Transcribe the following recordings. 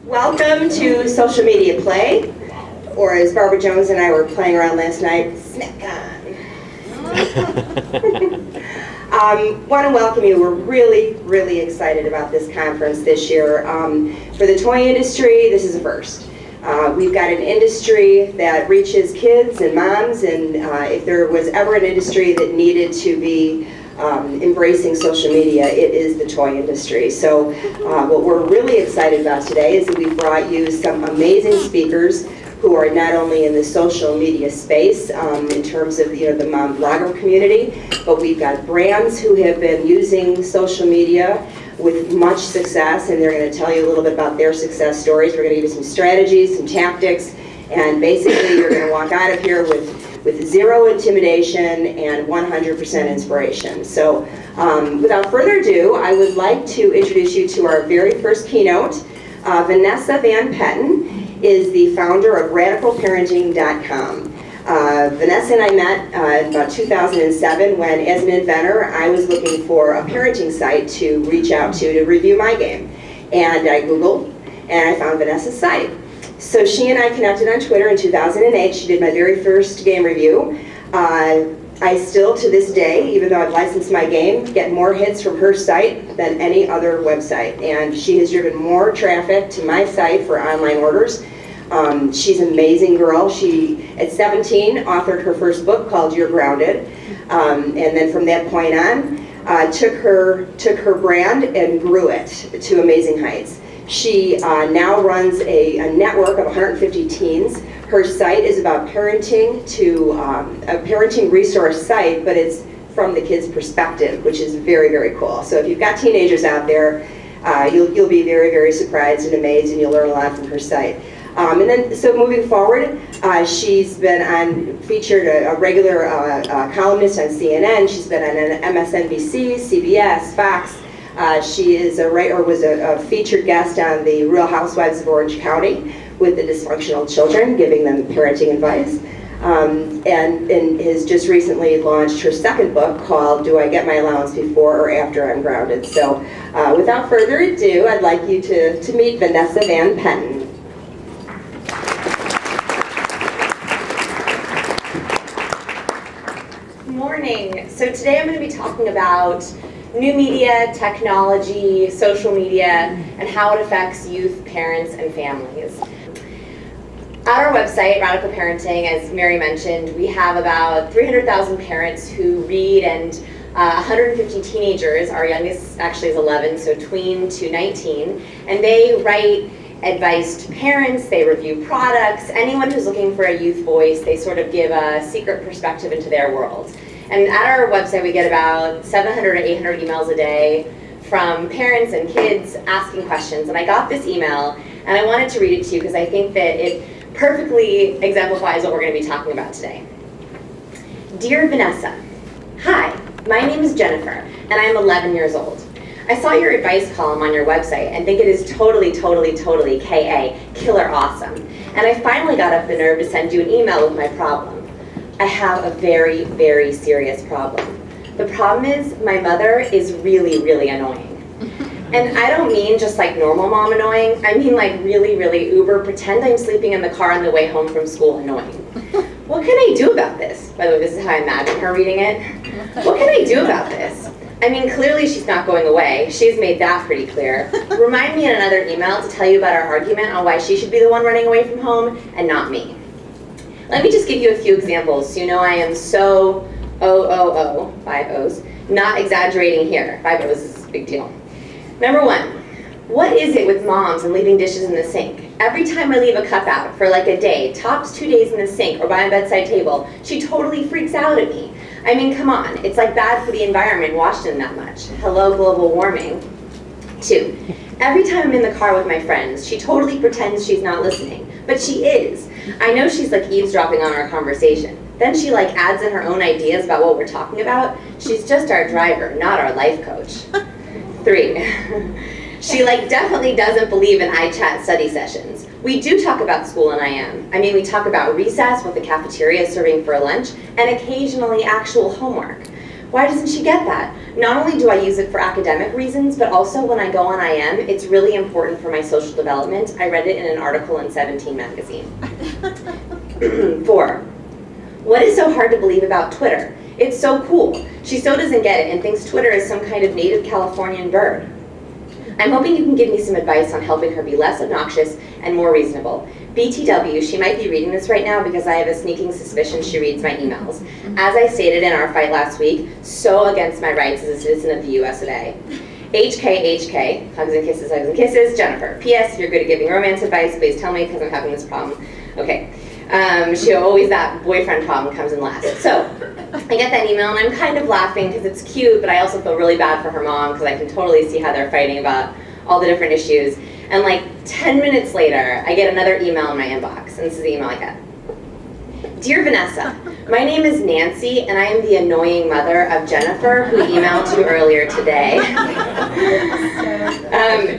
Welcome to Social Media Play, or as Barbara Jones and I were playing around last night, Snack On. Want to welcome you. We're really excited about this conference this year. For the toy industry, this is a first. We've got an industry that reaches kids and moms, and if there was ever an industry that needed to be embracing social media, it is the toy industry. So what we're really excited about today is that we've brought you some amazing speakers who are not only in the social media space in terms of the mom blogger community, but we've got brands who have been using social media with much success, and they're going to tell you a little bit about their success stories. We're going to give you some strategies, some tactics, and basically you're going to walk out of here with zero intimidation and 100% inspiration. So without further ado, I would like to introduce you to our very first keynote. Vanessa Van Petten is the founder of RadicalParenting.com. Vanessa and I met in about 2007 when, as an inventor, I was looking for a parenting site to reach out to review my game. And I Googled, and I found Vanessa's site. So she and I connected on Twitter in 2008. She did my very first game review. I still, to this day, even though I've licensed my game, get more hits from her site than any other website. And she has driven more traffic to my site for online orders. She's an amazing girl. She, at 17, authored her first book called You're Grounded. And then from that point on, took her brand and grew it to amazing heights. She now runs a network of 150 teens. Her site is about parenting, to a parenting resource site, but it's from the kid's perspective, which is very cool. So if you've got teenagers out there, you'll be very surprised and amazed, and you'll learn a lot from her site. And then, so moving forward, she's been featured a regular columnist on CNN. She's been on MSNBC, CBS, Fox. She is was a featured guest on the Real Housewives of Orange County with the dysfunctional children, giving them parenting advice. And has just recently launched her second book called Do I Get My Allowance Before or After I'm Grounded? So without further ado, I'd like you to meet Vanessa Van Petten. Good morning. So today I'm going to be talking about new media, technology, social media, and how it affects youth, parents, and families. At our website, Radical Parenting, as Mary mentioned, we have about 300,000 parents who read, and 150 teenagers. Our youngest actually is 11, so tween to 19, and they write advice to parents, they review products. Anyone who's looking for a youth voice, they sort of give a secret perspective into their world. And at our website, we get about 700 or 800 emails a day from parents and kids asking questions. And I got this email, and I wanted to read it to you because I think that it perfectly exemplifies what we're going to be talking about today. Dear Vanessa, hi, my name is Jennifer, and I am 11 years old. I saw your advice column on your website and think it is totally KA, killer awesome. And I finally got up the nerve to send you an email with my problem. I have a very serious problem. The problem is my mother is really annoying. And I don't mean just like normal mom annoying, I mean like really uber pretend I'm sleeping in the car on the way home from school annoying. What can I do about this? By the way, this is how I imagine her reading it. What can I do about this? I mean, clearly she's not going away. She's made that pretty clear. Remind me in another email to tell you about our argument on why she should be the one running away from home and not me. Let me just give you a few examples so you know I am so 5 O's, not exaggerating here. 5 O's is a big deal. Number 1, what is it with moms and leaving dishes in the sink? Every time I leave a cup out for like a day, tops 2 days in the sink or by my bedside table, she totally freaks out at me. I mean, come on, it's like bad for the environment washing that much. Hello, global warming. 2, every time I'm in the car with my friends, she totally pretends she's not listening, but she is. I know she's like eavesdropping on our conversation. Then she like adds in her own ideas about what we're talking about. She's just our driver, not our life coach. 3, she like definitely doesn't believe in iChat study sessions. We do talk about school and I mean, we talk about recess, what the cafeteria is serving for lunch, and occasionally actual homework. Why doesn't she get that? Not only do I use it for academic reasons, but also when I go on IM, it's really important for my social development. I read it in an article in 17 magazine. 4. What is so hard to believe about Twitter? It's so cool. She so doesn't get it and thinks Twitter is some kind of native Californian bird. I'm hoping you can give me some advice on helping her be less obnoxious and more reasonable. BTW, she might be reading this right now because I have a sneaking suspicion she reads my emails. As I stated in our fight last week, so against my rights as a citizen of the US of A. HK, hugs and kisses, Jennifer. P.S. If you're good at giving romance advice, please tell me because I'm having this problem. Okay. She always, that boyfriend problem comes in last. So, I get that email and I'm kind of laughing because it's cute, but I also feel really bad for her mom because I can totally see how they're fighting about all the different issues. And like 10 minutes later, I get another email in my inbox, and this is the email I get. Dear Vanessa, my name is Nancy, and I am the annoying mother of Jennifer, who emailed you earlier today.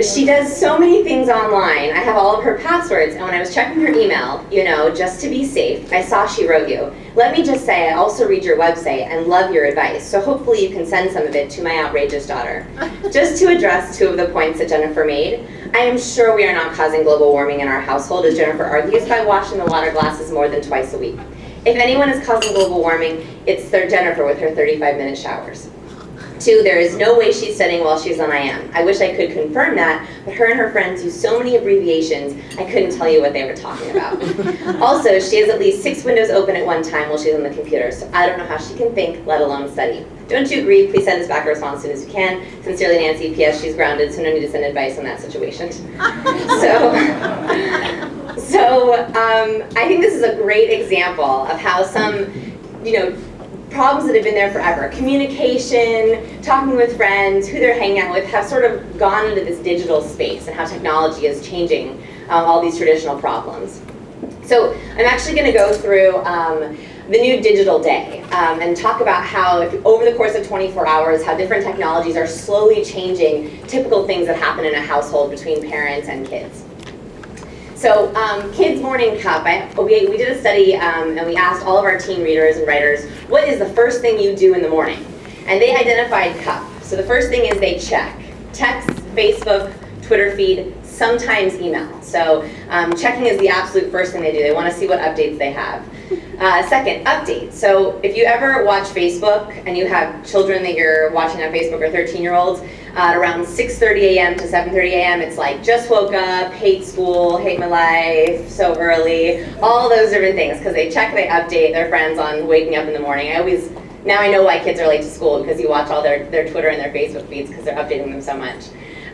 She does so many things online. I have all of her passwords, and when I was checking her email, you know, just to be safe, I saw she wrote you. Let me just say I also read your website and love your advice, so hopefully you can send some of it to my outrageous daughter. Just to address 2 of the points that Jennifer made, I am sure we are not causing global warming in our household, as Jennifer argues, by washing the water glasses more than twice a week. If anyone is causing global warming, it's Jennifer with her 35-minute showers. 2, there is no way she's studying while she's on IM. I wish I could confirm that, but her and her friends use so many abbreviations, I couldn't tell you what they were talking about. Also, she has at least 6 windows open at one time while she's on the computer, so I don't know how she can think, let alone study. Don't you agree? Please send us back a response as soon as you can. Sincerely, Nancy. P.S. She's grounded, so no need to send advice on that situation. So I think this is a great example of how some, problems that have been there forever, communication, talking with friends, who they're hanging out with, have sort of gone into this digital space and how technology is changing all these traditional problems. So I'm actually going to go through the new digital day and talk about how over the course of 24 hours, how different technologies are slowly changing typical things that happen in a household between parents and kids. So Kids Morning Cup, we did a study and we asked all of our teen readers and writers, what is the first thing you do in the morning? And they identified Cup. So the first thing is they check text, Facebook, Twitter feed, sometimes email. So checking is the absolute first thing they do. They want to see what updates they have. Second, updates. So if you ever watch Facebook and you have children that you're watching on Facebook or 13-year-olds, around 6:30 a.m. to 7:30 a.m. it's like, just woke up, hate school, hate my life, so early, all those different things, because they check, they update their friends on waking up in the morning. Now I know why kids are late to school, because you watch all their Twitter and their Facebook feeds because they're updating them so much.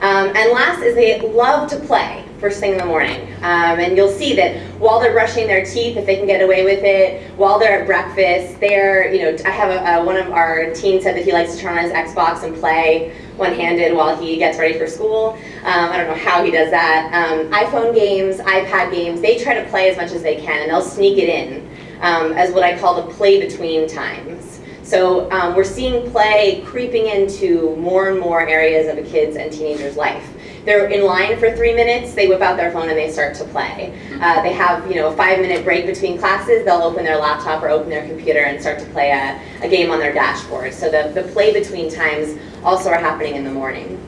And last is they love to play first thing in the morning. And you'll see that while they're brushing their teeth, if they can get away with it, while they're at breakfast, I have one of our teens said that he likes to turn on his Xbox and play one-handed while he gets ready for school. I don't know how he does that. iPhone games, iPad games, they try to play as much as they can, and they'll sneak it in as what I call the play between times. So we're seeing play creeping into more and more areas of a kid's and teenager's life. They're in line for 3 minutes, they whip out their phone and they start to play. They have a 5-minute break between classes, they'll open their laptop or open their computer and start to play a game on their dashboard. So the play between times also are happening in the morning.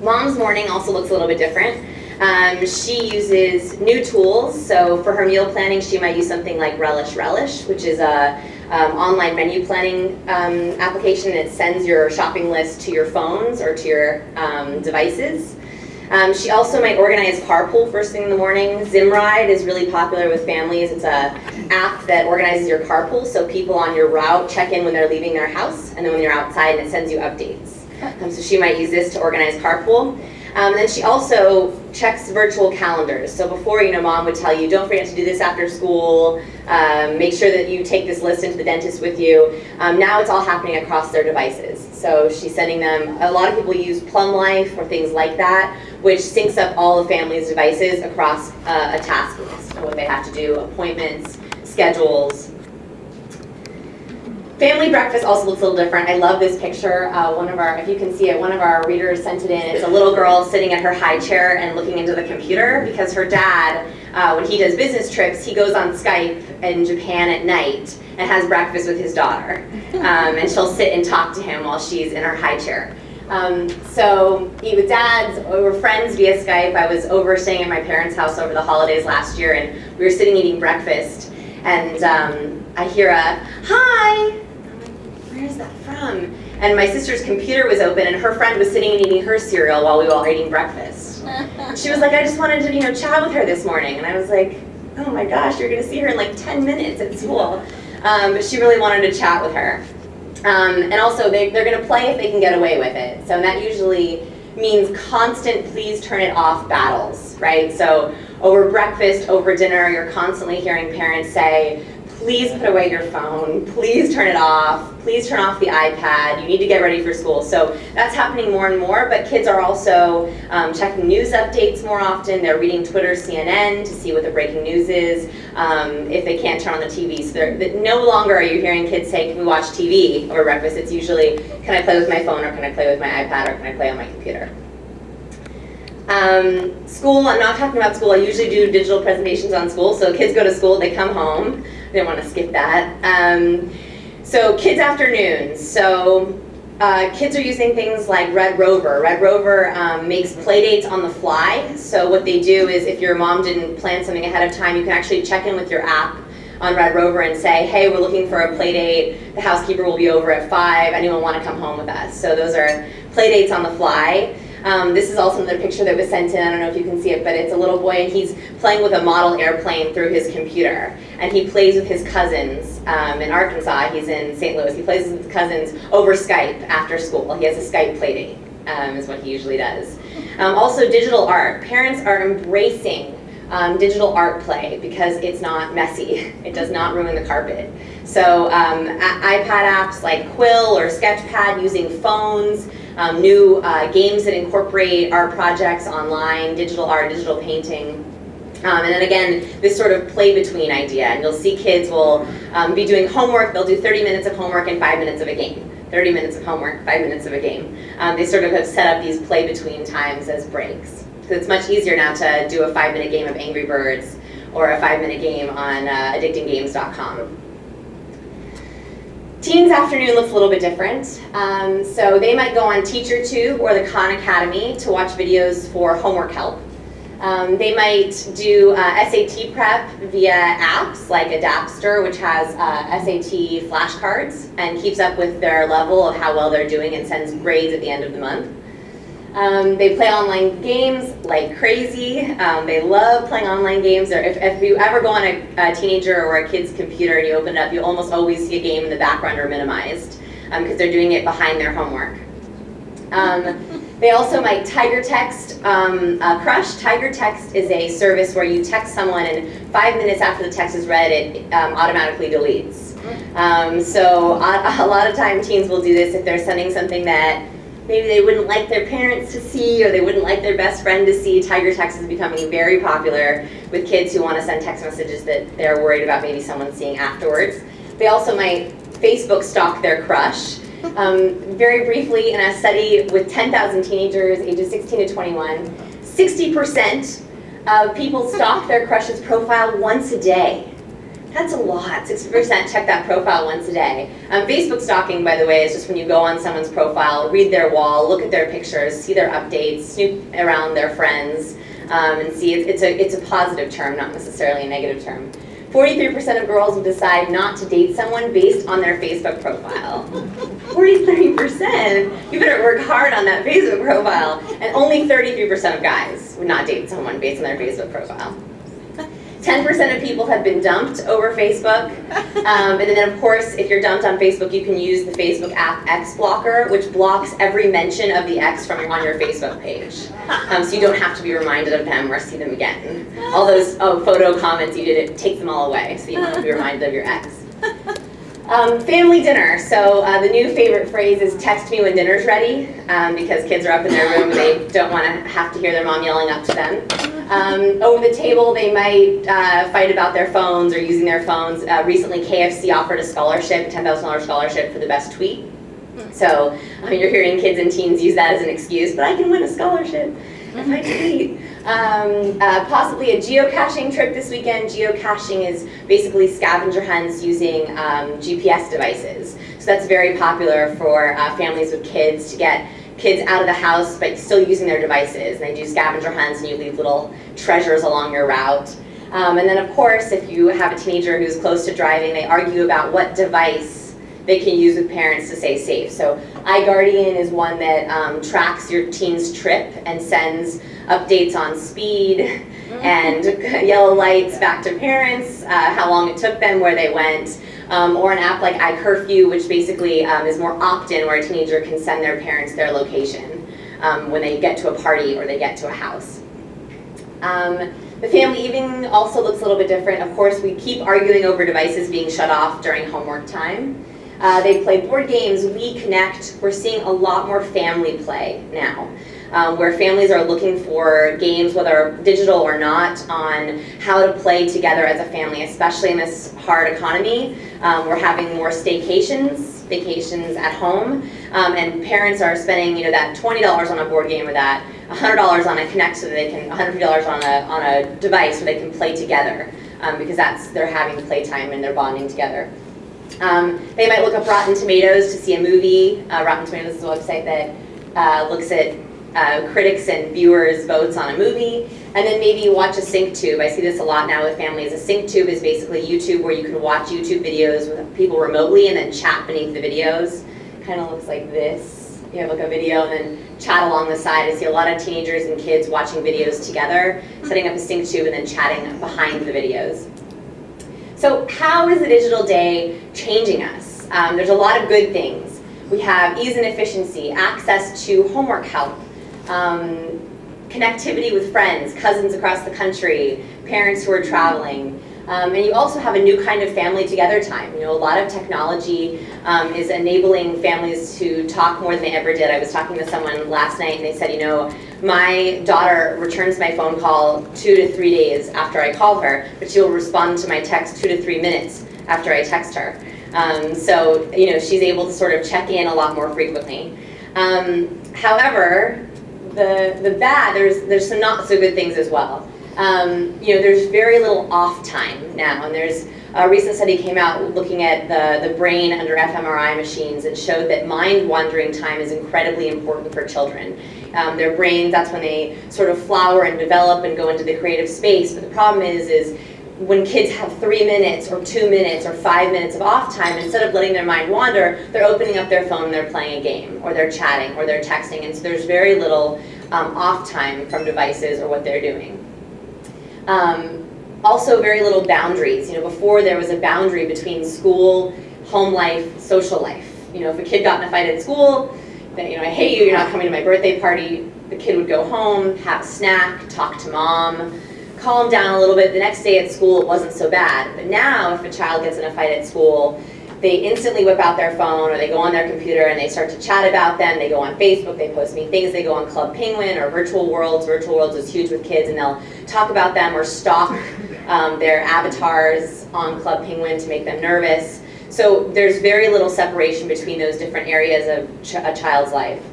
Mom's morning also looks a little bit different. She uses new tools, so for her meal planning she might use something like Relish, which is a online menu planning application. It sends your shopping list to your phones or to your devices. She also might organize carpool first thing in the morning. Zimride is really popular with families. It's an app that organizes your carpool, so people on your route check in when they're leaving their house, and then when you're outside, and it sends you updates. So she might use this to organize carpool. Then she also checks virtual calendars. So before, Mom would tell you, don't forget to do this after school, make sure that you take this list into the dentist with you. Now it's all happening across their devices. So she's sending them, a lot of people use Plum Life or things like that, which syncs up all the family's devices across a task list, what they have to do, appointments, schedules. Family breakfast also looks a little different. I love this picture. If you can see it, one of our readers sent it in. It's a little girl sitting at her high chair and looking into the computer because her dad, when he does business trips, he goes on Skype in Japan at night and has breakfast with his daughter. And she'll sit and talk to him while she's in her high chair. So with dads, we were friends via Skype. I was staying at my parents' house over the holidays last year, and we were sitting eating breakfast, and I hear a, "Hi!" Where is that from? And my sister's computer was open, and her friend was sitting and eating her cereal while we were all eating breakfast. She was like, "I just wanted to, chat with her this morning." And I was like, "Oh my gosh, you're going to see her in like 10 minutes at school." But she really wanted to chat with her. And also, they're going to play if they can get away with it. So that usually means constant please turn it off battles, right? So over breakfast, over dinner, you're constantly hearing parents say, please put away your phone, please turn it off, please turn off the iPad, you need to get ready for school. So that's happening more and more, but kids are also checking news updates more often. They're reading Twitter, CNN to see what the breaking news is if they can't turn on the TV. So no longer are you hearing kids say, can we watch TV over breakfast? It's usually, can I play with my phone, or can I play with my iPad, or can I play on my computer? School, I'm not talking about school. I usually do digital presentations on school. So kids go to school, they come home. I didn't want to skip that. So kids afternoons. So kids are using things like Red Rover. Red Rover makes play dates on the fly. So what they do is if your mom didn't plan something ahead of time, you can actually check in with your app on Red Rover and say, hey, we're looking for a play date. The housekeeper will be over at 5. Anyone want to come home with us? So those are play dates on the fly. This is also another picture that was sent in. I don't know if you can see it, but it's a little boy, and he's playing with a model airplane through his computer. And he plays with his cousins in Arkansas. He's in St. Louis. He plays with his cousins over Skype after school. He has a Skype play date, is what he usually does. Also, digital art. Parents are embracing digital art play because it's not messy. It does not ruin the carpet. So iPad apps like Quill or Sketchpad using phones, new games that incorporate art projects online, digital art, digital painting. And then again, this sort of play between idea. And you'll see kids will be doing homework. They'll do 30 minutes of homework and 5 minutes of a game. 30 minutes of homework, 5 minutes of a game. They sort of have set up these play between times as breaks. So it's much easier now to do a 5-minute game of Angry Birds or a 5-minute game on addictinggames.com. Teens afternoon looks a little bit different. So they might go on TeacherTube or the Khan Academy to watch videos for homework help. They might do SAT prep via apps like Adapster, which has SAT flashcards and keeps up with their level of how well they're doing and sends grades at the end of the month. They play online games like crazy. They love playing online games. Or if you ever go on a teenager or a kid's computer and you open it up, you almost always see a game in the background or minimized because they're doing it behind their homework. They also might Tiger Text Crush. Tiger Text is a service where you text someone and 5 minutes after the text is read, it automatically deletes. So a lot of time teens will do this if they're sending something that maybe they wouldn't like their parents to see or they wouldn't like their best friend to see. Tiger Text is becoming very popular with kids who want to send text messages that they're worried about maybe someone seeing afterwards. They also might Facebook stalk their crush. Very briefly, in a study with 10,000 teenagers ages 16 to 21, 60% of people stalk their crush's profile once a day. That's a lot. 60% check that profile once a day. Facebook stalking, by the way, is just when you go on someone's profile, read their wall, look at their pictures, see their updates, snoop around their friends, and see. It's a positive term, not necessarily a negative term. 43% of girls will decide not to date someone based on their Facebook profile. 43%? You better work hard on that Facebook profile. And only 33% of guys would not date someone based on their Facebook profile. 10% of people have been dumped over Facebook. And then, of course, if you're dumped on Facebook, you can use the Facebook app X Blocker, which blocks every mention of the ex from on your Facebook page. So you don't have to be reminded of them or see them again. All those photo comments you did, it takes them all away, so you don't have to be reminded of your ex. Family dinner. So the new favorite phrase is text me when dinner's ready, because kids are up in their room and they don't want to have to hear their mom yelling up to them. Over the table, they might fight about their phones or using their phones. Recently, KFC offered a scholarship, a $10,000 scholarship for the best tweet. So you're hearing kids and teens use that as an excuse, but I can win a scholarship if I tweet. Possibly a geocaching trip this weekend. Geocaching is basically scavenger hunts using GPS devices. So that's very popular for families with kids, to get kids out of the house but still using their devices. And they do scavenger hunts and you leave little treasures along your route. And then of course, if you have a teenager who's close to driving, they argue about what device they can use with parents to stay safe. So iGuardian is one that tracks your teen's trip and sends updates on speed and yellow lights back to parents, how long it took them, where they went. Or an app like iCurfew, which basically is more opt-in, where a teenager can send their parents their location when they get to a party or they get to a house. The family evening also looks a little bit different. Of course, we keep arguing over devices being shut off during homework time. They play board games, we connect. We're seeing a lot more family play now, where families are looking for games, whether digital or not, on how to play together as a family, especially in this hard economy. We're having more vacations at home, and parents are spending that $20 on a board game or that $100 on a Connect, so that they can $150 on a device so they can play together, because they're having playtime and they're bonding together. They might look up Rotten Tomatoes to see a movie. Rotten Tomatoes is a website that looks at critics and viewers' votes on a movie. And then maybe watch a sync tube. I see this a lot now with families. A sync tube is basically YouTube, where you can watch YouTube videos with people remotely and then chat beneath the videos. Kind of looks like this. You have like a video and then chat along the side. I see a lot of teenagers and kids watching videos together, setting up a sync tube and then chatting behind the videos. So how is the digital day changing us? There's a lot of good things. We have ease and efficiency, access to homework help, connectivity with friends, cousins across the country, parents who are traveling. And you also have a new kind of family together time. A lot of technology is enabling families to talk more than they ever did. I was talking to someone last night and they said, my daughter returns my phone call 2 to 3 days after I call her, but she'll respond to my text 2 to 3 minutes after I text her. So she's able to sort of check in a lot more frequently. However, the bad, there's some not so good things as well. There's very little off time now, and there's a recent study came out looking at the brain under fMRI machines and showed that mind wandering time is incredibly important for children. Their brains, that's when they sort of flower and develop and go into the creative space, but the problem is when kids have 3 minutes or 2 minutes or 5 minutes of off time, instead of letting their mind wander, they're opening up their phone and they're playing a game, or they're chatting, or they're texting, and so there's very little off time from devices or what they're doing. Also very little boundaries. Before there was a boundary between school, home life, social life. If a kid got in a fight at school, then I hate you, you're not coming to my birthday party. The kid would go home, have a snack, talk to mom, calm down a little bit. The next day at school it wasn't so bad. But now if a child gets in a fight at school, they instantly whip out their phone or they go on their computer and they start to chat about them. They go on Facebook, they post me things, they go on Club Penguin or Virtual Worlds. Virtual Worlds is huge with kids, and they'll talk about them or stalk their avatars on Club Penguin to make them nervous. So there's very little separation between those different areas of a child's life.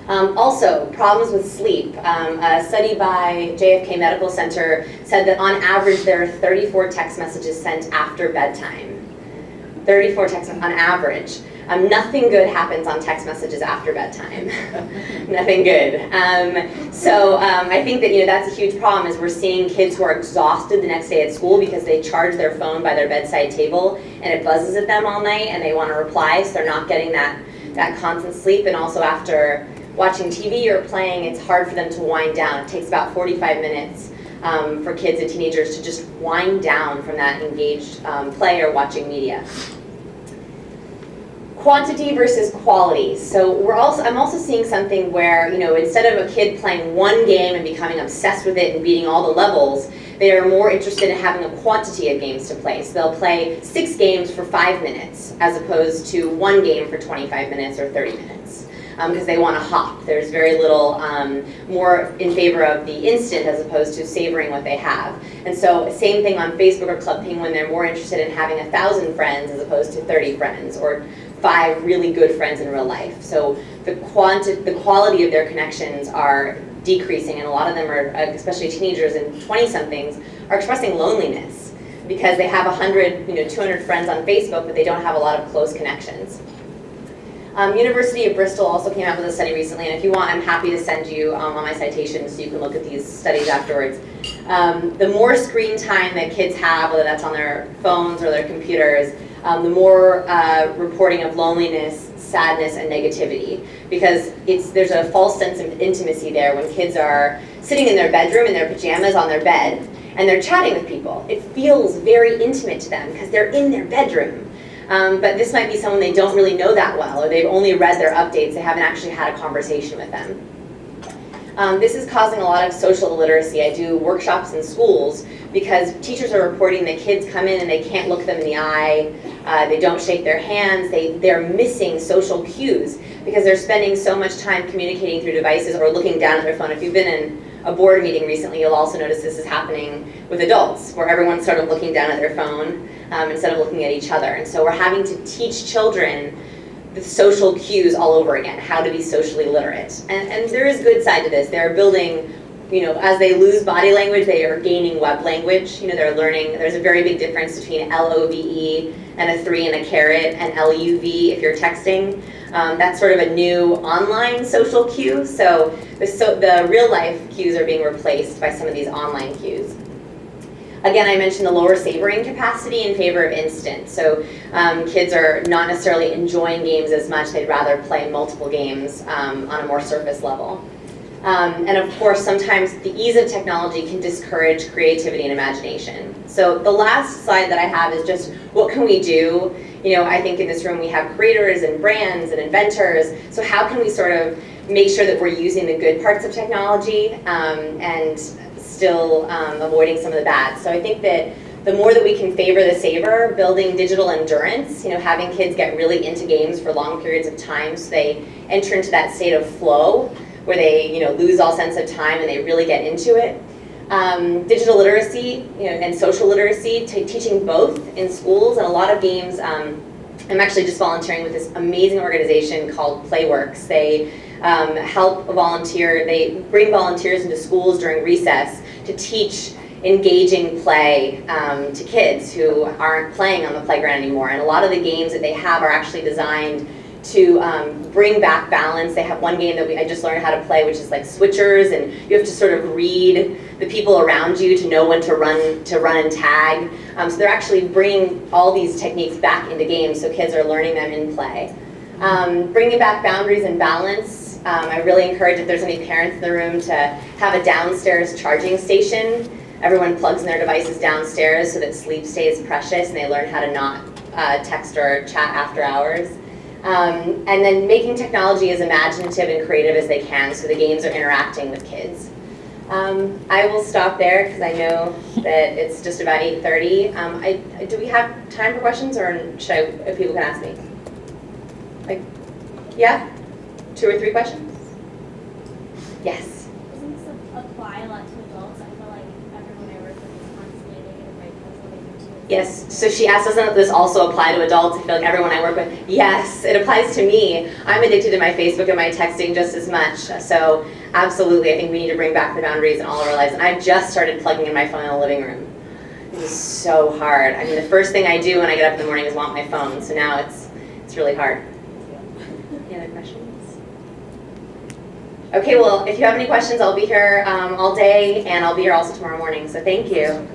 Also, problems with sleep. A study by JFK Medical Center said that on average there are 34 text messages sent after bedtime. 34 texts on average. Nothing good happens on text messages after bedtime. Nothing good. So I think that that's a huge problem, is we're seeing kids who are exhausted the next day at school because they charge their phone by their bedside table and it buzzes at them all night and they want to reply, so they're not getting that constant sleep. And also after watching TV or playing, it's hard for them to wind down. It takes about 45 minutes for kids and teenagers to just wind down from that engaged play or watching media. Quantity versus quality. So I'm also seeing something where, instead of a kid playing one game and becoming obsessed with it and beating all the levels, they are more interested in having a quantity of games to play. So they'll play 6 games for 5 minutes as opposed to 1 game for 25 minutes or 30 minutes. because they want to hop. There's very little more in favor of the instant as opposed to savoring what they have. And so same thing on Facebook or Club Penguin, they're more interested in having 1,000 friends as opposed to 30 friends or 5 really good friends in real life. So the quality of their connections are decreasing, and a lot of them are, especially teenagers and 20-somethings, are expressing loneliness because they have 100, 200 friends on Facebook, but they don't have a lot of close connections. University of Bristol also came out with a study recently, and if you want, I'm happy to send you on my citations so you can look at these studies afterwards. The more screen time that kids have, whether that's on their phones or their computers, the more reporting of loneliness, sadness, and negativity, because there's a false sense of intimacy there when kids are sitting in their bedroom in their pajamas on their bed and they're chatting with people. It feels very intimate to them because they're in their bedroom. But this might be someone they don't really know that well, or they've only read their updates, they haven't actually had a conversation with them. This is causing a lot of social illiteracy. I do workshops in schools because teachers are reporting that kids come in and they can't look them in the eye, they don't shake their hands, they're missing social cues because they're spending so much time communicating through devices or looking down at their phone. If you've been in a board meeting recently, you'll also notice this is happening with adults, where everyone's sort of looking down at their phone instead of looking at each other. And so we're having to teach children the social cues all over again, how to be socially literate. And there is good side to this. They're building, as they lose body language, they are gaining web language. They're learning, there's a very big difference between LOVE and a 3 and a caret and LUV if you're texting. That's sort of a new online social cue. So the real life cues are being replaced by some of these online cues. Again, I mentioned the lower savoring capacity in favor of instant. So kids are not necessarily enjoying games as much. They'd rather play multiple games on a more surface level. And of course, sometimes the ease of technology can discourage creativity and imagination. So the last slide that I have is just what can we do? I think in this room we have creators and brands and inventors. So how can we sort of make sure that we're using the good parts of technology and still avoiding some of the bad? So I think that the more that we can favor the savor, building digital endurance, having kids get really into games for long periods of time so they enter into that state of flow where they lose all sense of time and they really get into it. Digital literacy and social literacy, teaching both in schools, and a lot of games. I'm actually just volunteering with this amazing organization called Playworks. They help volunteer, they bring volunteers into schools during recess to teach engaging play to kids who aren't playing on the playground anymore. And a lot of the games that they have are actually designed to bring back balance. They have one game that I just learned how to play, which is like switchers, and you have to sort of read the people around you to know when to run and tag. So they're actually bringing all these techniques back into games, so kids are learning them in play. Bringing back boundaries and balance. I really encourage, if there's any parents in the room, to have a downstairs charging station. Everyone plugs in their devices downstairs so that sleep stays precious and they learn how to not text or chat after hours. And then making technology as imaginative and creative as they can so the games are interacting with kids. I will stop there because I know that it's just about 8:30. Do we have time for questions, or if people can ask me? Yeah? 2 or 3 questions? Yes? Doesn't this apply a lot to adults? I feel like everyone I work with is constantly taking a break. That's what they do too. Yes, so she asked, doesn't this also apply to adults? I feel like everyone I work with, yes, it applies to me. I'm addicted to my Facebook and my texting just as much. So absolutely, I think we need to bring back the boundaries in all of our lives. And I've just started plugging in my phone in the living room. It is so hard. I mean, the first thing I do when I get up in the morning is want my phone. So now it's really hard. Any other questions? Okay, well, if you have any questions, I'll be here all day, and I'll be here also tomorrow morning. So thank you.